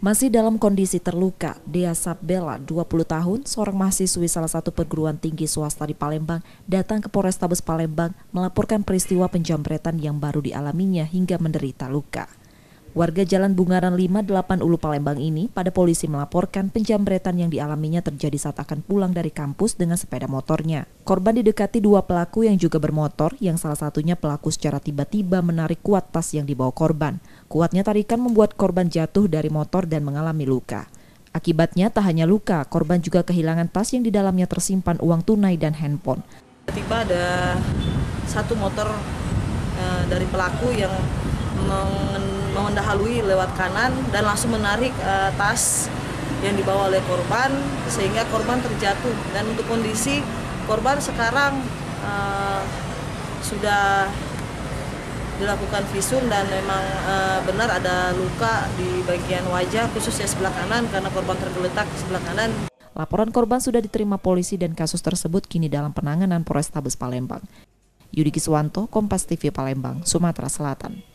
Masih dalam kondisi terluka, Dea Sabbela, 20 tahun, seorang mahasiswi salah satu perguruan tinggi swasta di Palembang, datang ke Polrestabes Palembang melaporkan peristiwa penjamretan yang baru dialaminya hingga menderita luka. Warga Jalan Bungaran 5, 8 Ulu Palembang ini pada polisi melaporkan penjamretan yang dialaminya terjadi saat akan pulang dari kampus dengan sepeda motornya. Korban didekati dua pelaku yang juga bermotor, yang salah satunya pelaku secara tiba-tiba menarik kuat tas yang dibawa korban. Kuatnya tarikan membuat korban jatuh dari motor dan mengalami luka. Akibatnya tak hanya luka, korban juga kehilangan tas yang di dalamnya tersimpan uang tunai dan handphone. Tiba ada satu motor dari pelaku yang mendahului lewat kanan dan langsung menarik tas yang dibawa oleh korban sehingga korban terjatuh. Dan untuk kondisi korban sekarang sudah dilakukan visum dan memang benar ada luka di bagian wajah khususnya sebelah kanan karena korban tergeletak di sebelah kanan. Laporan korban sudah diterima polisi dan kasus tersebut kini dalam penanganan Polrestabes Palembang. Yudi Kiswanto, Kompas TV Palembang, Sumatera Selatan.